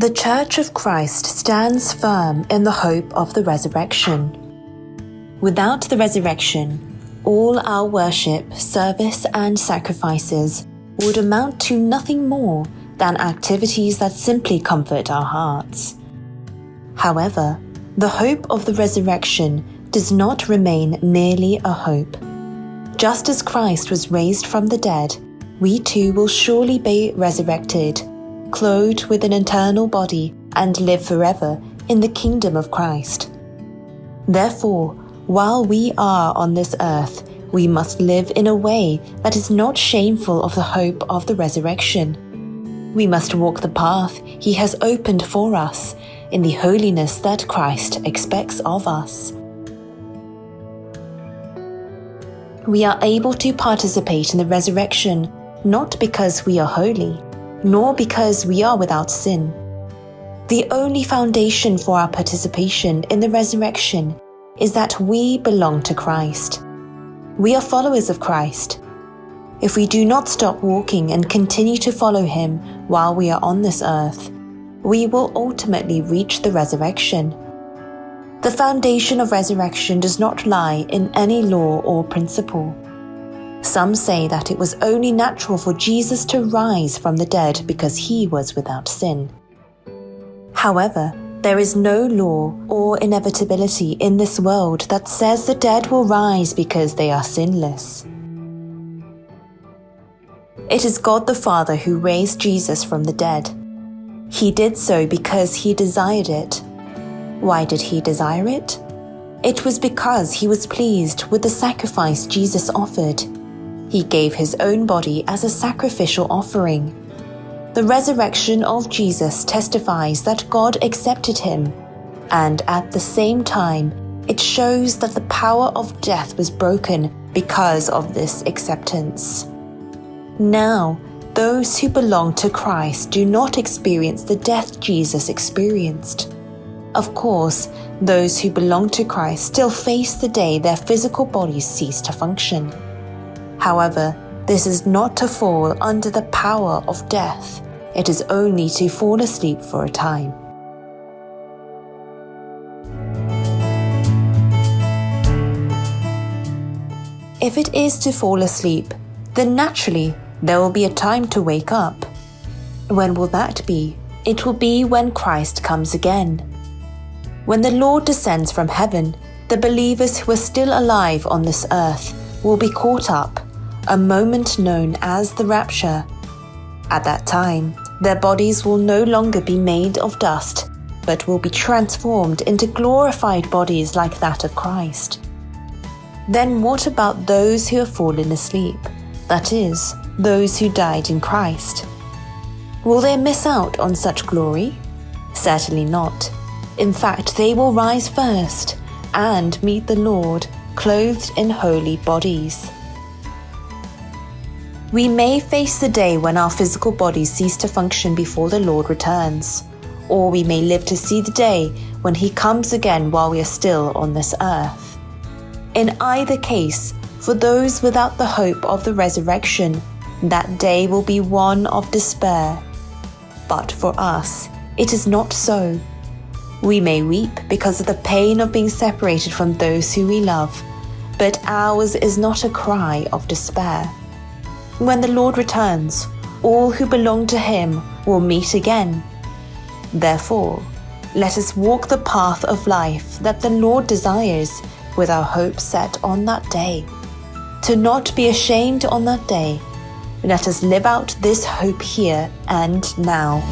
The Church of Christ stands firm in the hope of the resurrection. Without the resurrection, all our worship, service, and sacrifices would amount to nothing more than activities that simply comfort our hearts. However, the hope of the resurrection does not remain merely a hope. Just as Christ was raised from the dead, we too will surely be resurrected, clothed with an eternal body, and live forever in the kingdom of Christ. Therefore, while we are on this earth, we must live in a way that is not shameful of the hope of the resurrection. We must walk the path He has opened for us in the holiness that Christ expects of us. We are able to participate in the resurrection not because we are holy, nor because we are without sin. The only foundation for our participation in the resurrection is that we belong to Christ. We are followers of Christ. If we do not stop walking and continue to follow Him while we are on this earth, we will ultimately reach the resurrection. The foundation of resurrection does not lie in any law or principle. Some say that it was only natural for Jesus to rise from the dead because He was without sin. However, there is no law or inevitability in this world that says the dead will rise because they are sinless. It is God the Father who raised Jesus from the dead. He did so because He desired it. Why did He desire it? It was because He was pleased with the sacrifice Jesus offered. He gave His own body as a sacrificial offering. The resurrection of Jesus testifies that God accepted Him, and at the same time, it shows that the power of death was broken because of this acceptance. Now, those who belong to Christ do not experience the death Jesus experienced. Of course, those who belong to Christ still face the day their physical bodies cease to function. However, this is not to fall under the power of death. It is only to fall asleep for a time. If it is to fall asleep, then naturally there will be a time to wake up. When will that be? It will be when Christ comes again. When the Lord descends from heaven, the believers who are still alive on this earth will be caught up, a moment known as the rapture. At that time, their bodies will no longer be made of dust, but will be transformed into glorified bodies like that of Christ. Then what about those who have fallen asleep? That is, those who died in Christ. Will they miss out on such glory? Certainly not. In fact, they will rise first and meet the Lord, clothed in holy bodies. We may face the day when our physical bodies cease to function before the Lord returns, or we may live to see the day when He comes again while we are still on this earth. In either case, for those without the hope of the resurrection, that day will be one of despair. But for us, it is not so. We may weep because of the pain of being separated from those who we love, but ours is not a cry of despair. When the Lord returns, all who belong to Him will meet again. Therefore, let us walk the path of life that the Lord desires, with our hope set on that day. To not be ashamed on that day, let us live out this hope here and now.